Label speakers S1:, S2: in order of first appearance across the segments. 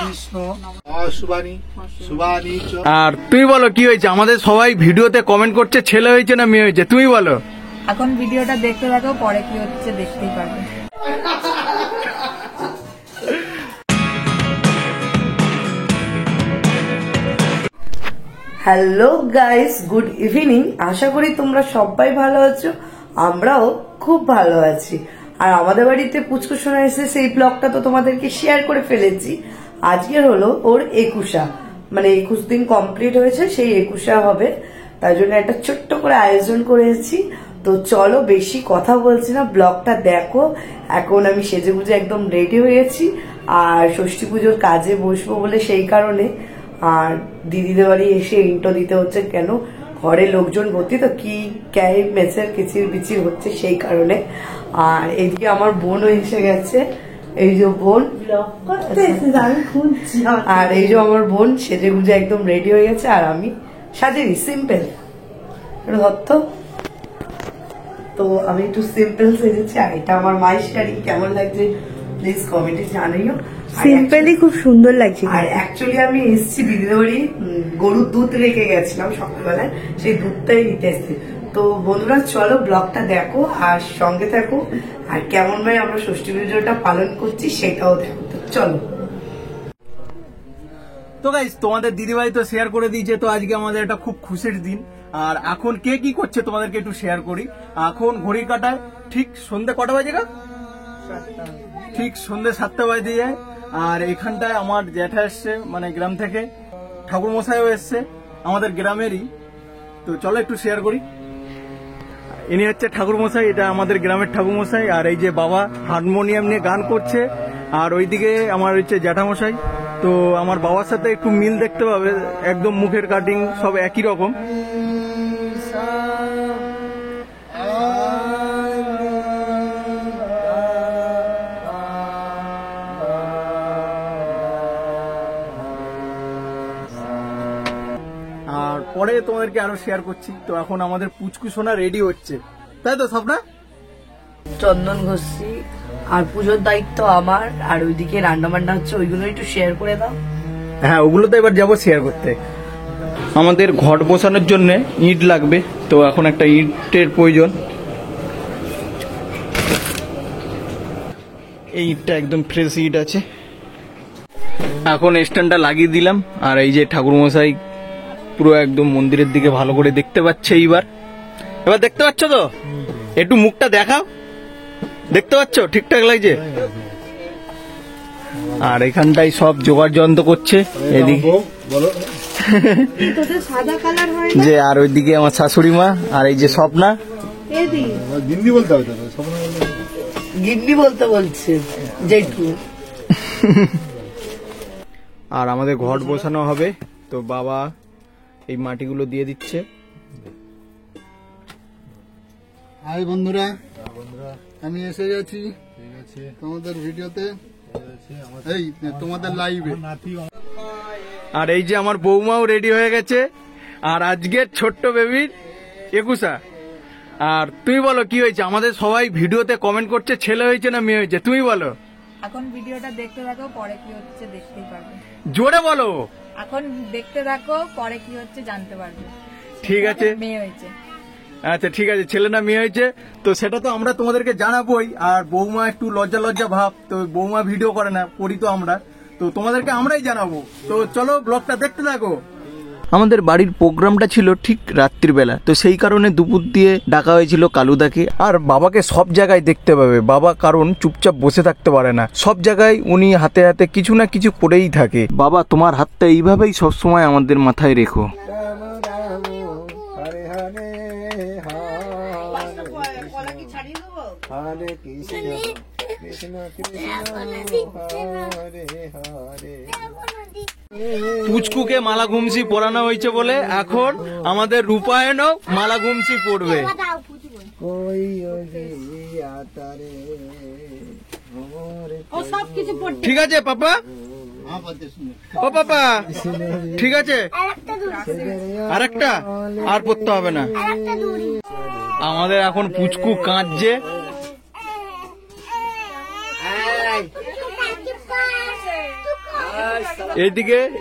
S1: কৃষ্ণ শুভানি শুভানি।
S2: আর তুই বলো কি হয়েছে? আমাদের সবাই ভিডিওতে কমেন্ট করছে ছেলে হয়েছে না মেয়ে হয়েছে, তুমি বলো।
S3: এখন ভিডিওটা দেখতে থাকো, পরে কি হচ্ছে দেখতেই পারবে।
S4: Hello guys, good evening. আশা করি তোমরা সবাই ভালো আছো, আমরাও খুব ভালো আছি। আর আমাদের বাড়িতে পুচকু শোনা এসে সেই ব্লগটা তো তোমাদেরকে শেয়ার করে ফেলেছি। আজকের হলো ওর 21, মানে 21 দিন কমপ্লিট হয়েছে, সেই 21 হবে, তাই জন্য একটা ছোট্ট করে আয়োজন করেছি। তো চলো বেশি কথা বলছি না, ব্লগটা দেখো। এখন আমি সেজে গুজে একদম রেডি হয়েছি, আর ষষ্ঠী পুজোর কাজে বসবো বলে সেই কারণে। আর দিদিদের বাড়ি এসে ইন্টো দিতে হচ্ছে, কেন ঘরে লোকজন ভর্তি, তো কি ক্যাই মেসের কিচির বিচির হচ্ছে সেই কারণে। আর এইদিকে আমার বোনও এসে গেছে, এই যে বোন, আর এই যে আমার বোন সেজে গুজে একদম রেডি হয়ে গেছে। আর আমি সাজিনি, সিম্পল ধরতো। তো আমি একটু সিম্পল সেজেছি, আর এটা আমার মায়ের শাড়ি। কেমন লাগছে প্লিজ কমেন্টে জানাইও।
S5: সিম্পলি খুব সুন্দর লাগছে।
S4: আর অ্যাকচুয়ালি আমি এসেছি দিদিদের বাড়ি, গরুর দুধ রেখে গেছিলাম সকালবেলায়, সেই দুধটাই নিতে এসেছি। তো বন্ধুরা চলো ব্লগটা দেখো আর সঙ্গে থাকো, আর কেমন ভাবে আমরা ষষ্ঠী পুজোটা পালন করছি সেটাও দেখো। তো চলো।
S2: তো গাইস, তোমাদের দিদিভাই তো শেয়ার করে দিয়েছে, তো আজকে আমাদের একটা খুব খুশির দিন। আর এখন কে কি করছে তোমাদেরকে একটু শেয়ার করি। এখন ঘড়ি কাটায় ঠিক সন্ধ্যে কটা বাজে গা? ঠিক সন্ধ্যে 7টা বাজে যায়। আর এখানটায় আমার জ্যাঠা এসছে, মানে গ্রাম থেকে, ঠাকুর মশাইও এসছে আমাদের গ্রামেরই। তো চলো একটু শেয়ার করি। ইনি হচ্ছে ঠাকুর মশাই, এটা আমাদের গ্রামের ঠাকুর মশাই। আর এই যে বাবা হারমোনিয়াম নিয়ে গান করছে, আর ওইদিকে আমার হচ্ছে জ্যাঠামশাই। তো আমার বাবার সাথে একটু মিল দেখতে পাবে, একদম মুখের কাটিং সব একই রকম। আর পরে তোমাদেরকে আরো শেয়ার করছি। তো এখন আমাদের পুচকু সোনা রেডি হচ্ছে, তাই তো স্বপ্না?
S4: চন্দন ঘষছি, আর পুজোর দায়িত্ব আমার। আর ওইদিকে রান্না বান্না হচ্ছে, ওইগুলো একটু শেয়ার করে দাও।
S2: হ্যাঁ, ওগুলো তো এবার যাবো শেয়ার করতে। আমাদের ঘট বসানোর জন্য ইট লাগবে, তো এখন একটা ইটের প্রয়োজন। এই ইটটা একদম ফ্রেশ ইট আছে। এখন স্ট্যান্ডটা লাগিয়ে দিলাম। আর এই যে ঠাকুর মশাই পুরো একদম মন্দিরের দিকে ভালো করে দেখতে পাচ্ছে। এবার দেখতে পাচ্ছ তো? একটু মুখটা দেখাও, দেখতে পাচ্ছ? ঠিকঠাক লাগছে? আর এখানটাই সব জোগাড় যন্ত্র করছে এদিকে যে, আর ওইদিকে আমার শাশুড়ি মা, আর এই যে স্বপ্না।
S1: গিন্নি বলতে হবে,
S4: গিন্নি বলতে বলছে জেঠু।
S2: আর আমাদের ঘট বসানো হবে, তো বাবা এই মাটিগুলো দিয়ে দিচ্ছে।
S1: হাই বন্ধুরা, আমি এসে গেছি তোমাদের ভিডিওতে, এই তোমাদের লাইভে।
S2: আর এই যে আমার বৌমাও রেডি হয়ে গেছে। আর আজকের ছোট্ট বেবির 21। আর তুমি বলো কি হয়েছে? আমাদের সবাই ভিডিওতে কমেন্ট করছে ছেলে হয়েছে না মেয়ে হয়েছে, তুমি বলো।
S3: এখন ভিডিওটা দেখতে থাকো, পরে কি হচ্ছে দেখতেই পারবে।
S2: জোরে বলো।
S3: এখন দেখতে থাকো, পরে কি হচ্ছে জানতে পারবে।
S2: ঠিক আছে,
S3: মেয়ে হয়েছে।
S2: আচ্ছা ঠিক আছে, ছেলে না মেয়ে হয়েছে তো সেটা তো আমরা তোমাদেরকে জানাবোই। আর বৌমা একটু লজ্জা লজ্জা ভাব, তো বৌমা ভিডিও করে না, করি তো আমরা, তো তোমাদেরকে আমরাই জানাবো। তো চলো ব্লগটা দেখতে থাকো। আমাদের বাড়ির প্রোগ্রামটা ছিল ঠিক রাত্রিবেলা, তো সেই কারণে দুপুর দিয়ে ডাকা হয়েছিল কালুদাকে। আর বাবাকে সব জায়গায় দেখতে পাবে বাবা, কারণ চুপচাপ বসে থাকতে পারে না, সব জায়গায় উনি হাতে হাতে কিছু না কিছু করেই থাকে। বাবা, তোমার হাতটা এইভাবেই সবসময় আমাদের মাথায় রেখো।
S1: হরে কৃষ্ণ কৃষ্ণ কৃষ্ণ হরে হরে।
S2: পুচকুকে মালা ঘুমসি পরানো হয়েছে বলে এখন আমাদের রূপায়ণও মালা ঘুমসি পড়বে। ঠিক আছে পাপা? ও পাপা ঠিক আছে, আরেকটা আর পড়তে হবে না। আমাদের এখন পুচকু কাঁদছে।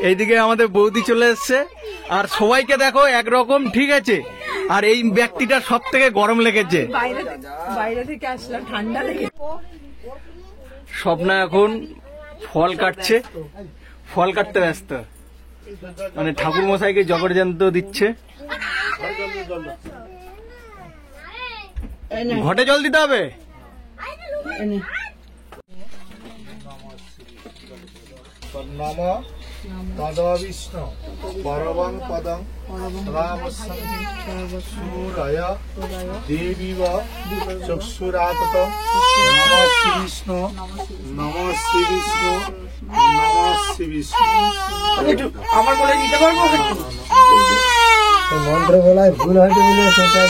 S2: এইদিকে আমাদের বৌদি চলে এসছে, আর সবাইকে দেখো একরকম, ঠিক আছে। আর এই ব্যক্তিটা সব থেকে গরম লেগেছে,
S3: বাইরে থেকে আসলাম, ঠান্ডা লেগে।
S2: স্বপ্না এখন ফল কাটছে, ফল কাটতে ব্যস্ত, মানে ঠাকুর মশাইকে জগরযন্ত্র দিচ্ছে। ঘটে জল দিতে হবে।
S1: নম তদবিষ্ণু পরবং পদং রামসন্তি সুরায় দেবীব চক্ষুরাতত নম শ্রী বিষ্ণু, নম শ্রী বিষ্ণু, নম শ্রী বিষ্ণু।
S4: আমার বলে দিতে পারবো?
S1: মন্ত্র বলায় ভুল হয়তো বলে সেটা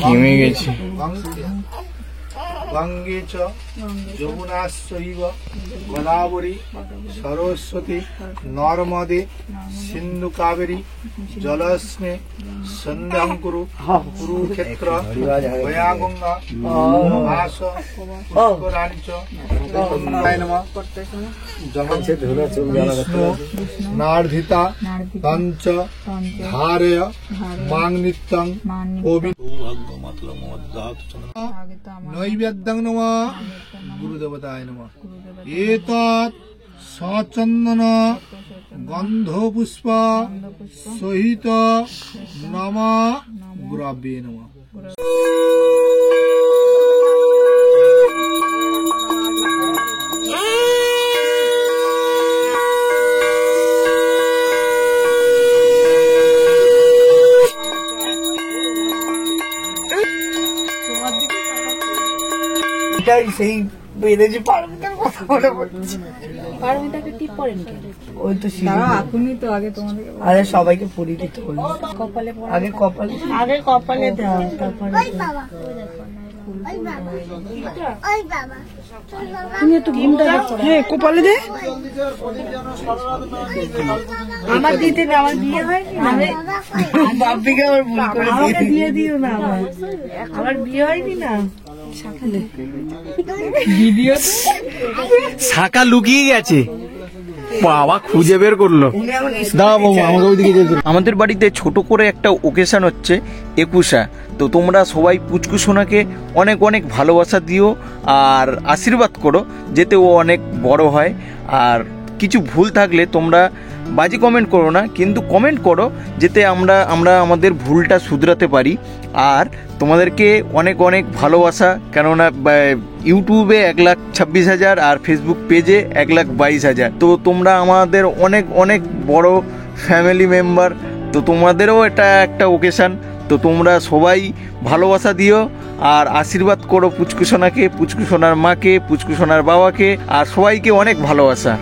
S2: ঘেমে গেছি।
S1: গঙ্গে চ যমুনাশ্চৈব গোদাবরী সরস্বতী নর্মদে সিন্ধু কাবেরী জলস্মে সন্ধ্যাং কুরু কুরুক্ষেত্র গয়া গঙ্গা ভাস পুষ্করাণি চ নমঃ। বিষ্ণু নার্ধিতা পঞ্চ ধারয় মাং নিত্যং নৈবেদ্যং নমঃ গুরুদেবতায় নমঃ। এতৎ সচন্দন গন্ধ পুষ্প সহিত নমঃ গুরবে নমঃ।
S4: সেই বেঁধেছি পারমিতার কথা মনে পড়ছে।
S3: পারমিতাকে টিপ পড়েন কেন?
S4: ওই তো
S3: এখনই তো আগে তোমাদেরকে
S4: আরে সবাইকে পরিয়ে দিতে বলি।
S3: কপালে
S4: আগে কপালে দাও, তারপরে
S3: তুমি একটু ঘুমটা কপালে দে। আমার দিতে না, আমার বিয়ে হয়নি।
S4: বাপিকে আমার ভুল করে
S3: আমাকে দিয়ে দিও না, আমার বিয়ে হয়নি না।
S2: শাখা লুকিয়ে গেছে, বাবা খুঁজে বের করলো। আমাদের বাড়িতে ছোট করে একটা ওকেশন হচ্ছে একুশা, তো তোমরা সবাই পুচকু সোনাকে অনেক অনেক ভালোবাসা দিও আর আশীর্বাদ করো যাতে ও অনেক বড় হয়। আর কিছু ভুল থাকলে তোমরা বাজে কমেন্ট করো না, কিন্তু কমেন্ট করো যাতে আমরা আমাদের ভুলটা শুধরাতে পারি। আর তোমাদেরকে অনেক অনেক ভালোবাসা, কেননা ইউটিউবে 1,26,000 আর ফেসবুক পেজে 1,22,000, তো তোমরা আমাদের অনেক অনেক বড় ফ্যামিলি মেম্বার, তো তোমাদেরও এটা একটা ওকেশান, তো তোমরা সবাই ভালোবাসা দিও আর আশীর্বাদ করো পুচকু সোনাকে, পুচকু সোনার মাকে, পুচকু সোনার বাবাকে, আর সবাইকে অনেক ভালোবাসা।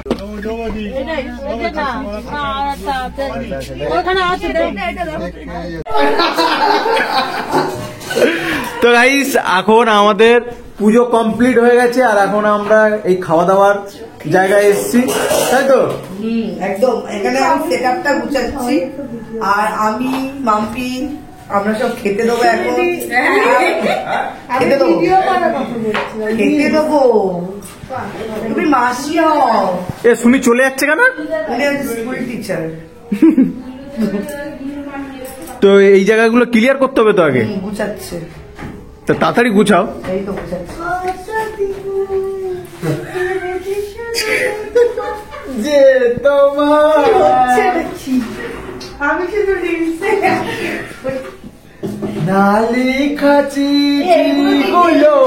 S2: তো গাইস, এখন আমাদের পুজো কমপ্লিট হয়ে গেছে আর এখন আমরা এই খাওয়া দাওয়ার জায়গায় এসেছি, তাই তো?
S4: একদম। এখানে আমি সেটআপটা গুছাচ্ছি আর আমি মাম্পি আমরা সব খেতে দেবো এখন। খেতে দেবো তুমি মাসি হও।
S2: এ সুমি চলে যাচ্ছে কেন?
S4: উনি স্কুল টিচার।
S2: তো এই জায়গাগুলো ক্লিয়ার করতে হবে তো আগে,
S4: গুছাচ্ছে।
S2: তো তাড়াতাড়ি গুছাও।
S4: এই তো গুছাচ্ছে।
S2: যে তোমার
S4: আমি শুধু
S2: নালি খাচি গুলো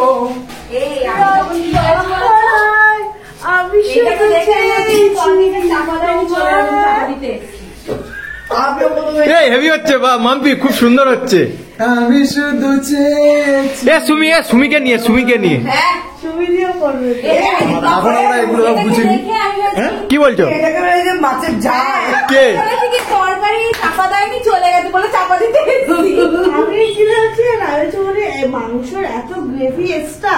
S4: আমি
S2: হেভি হচ্ছে, বা মাম্পি খুব সুন্দর হচ্ছে। আমি শুধু সুমিকে নিয়ে এখন আমরা এগুলো সব বুঝিনি। কি বলছো?
S4: মাছের ঝাল
S2: কে
S3: তরকারি চাপা দেয়নি, চলে গেছে বলে চাপা দিতে
S5: আমি কি বলছি না, মাংসের এত গ্রেভি এক্সট্রা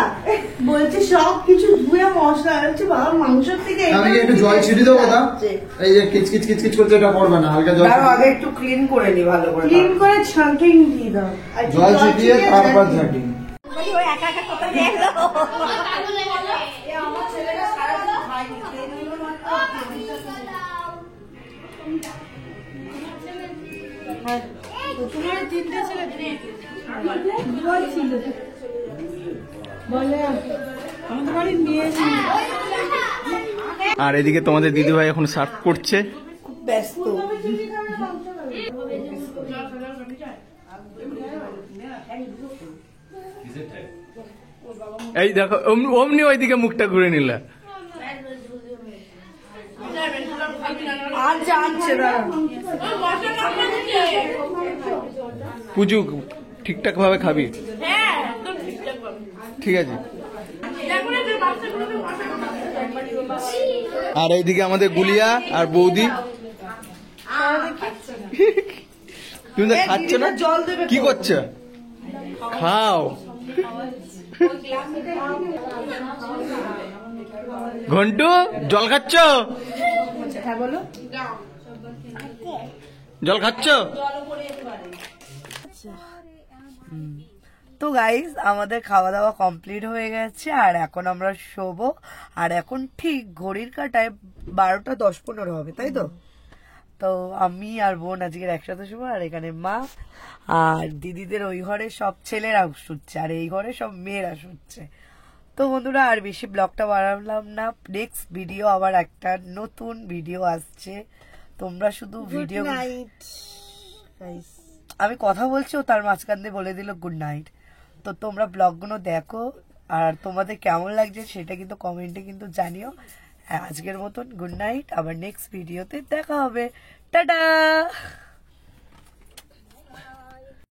S5: বলছে সব কিছু ধুয়ে মশলা হচ্ছে। বাবা মাংসের থেকে
S1: আমি একটু জল ছিটিয়ে দেবো না, এই যে কিচকিচ কিচকিচ করছে এটা পড়বে না, হালকা জল
S4: আগে একটু ক্লিন করে নি, ভালো করে
S5: ক্লিন করে ছাঁকিং দিয়ে দাও,
S1: জল ছিটিয়ে তারপর ঝাঁকি।
S3: একা একা কথা দেখলো।
S2: আর এদিকে তোমাদের দিদিভাই এখন সার্ভ করছে।
S4: ব্যস্ত।
S2: এই দেখো অমনি ওইদিকে মুখটা ঘুরে নিলা।
S4: আর জানছে না
S2: পুজু ঠিকঠাক ভাবে খাবি? ঠিক আছে। আর এইদিকে আমাদের গুলিয়া আর বৌদি। তুমি তো খাচ্ছ না,
S4: জল দেবে
S2: কি করছো? খাও। ঘন্টু জল খাচ্ছ?
S4: হ্যাঁ বলো।
S2: জল খাচ্ছ?
S4: তো গাইজ আমাদের খাওয়া দাওয়া কমপ্লিট হয়ে গেছে আর এখন আমরা শোবো। আর এখন ঠিক ঘড়ির কাঁটায় 12টা 10-15 হবে, তাই তো? তো আমি আর বোন আজকের একসাথে শোবো। আর এখানে মা আর দিদিদের ওই ঘরে সব ছেলেরা শুচ্ছে আর এই ঘরে সব মেয়েরা শুচ্ছে। তো বন্ধুরা আর বেশি ব্লগটা বাড়ালাম না। নেক্সট ভিডিও আবার একটা নতুন ভিডিও আসছে, তোমরা শুধু ভিডিও। আমি কথা বলছি ও তার মাঝখান দিয়ে বলে দিল গুড নাইট। তো তোমরা ব্লগগুলো দেখো আর তোমাদের কেমন লাগছে সেটা কিন্তু কমেন্টে কিন্তু জানিও। আজকের মতন গুড নাইট, আবার নেক্সট ভিডিওতে দেখা হবে। টাটা।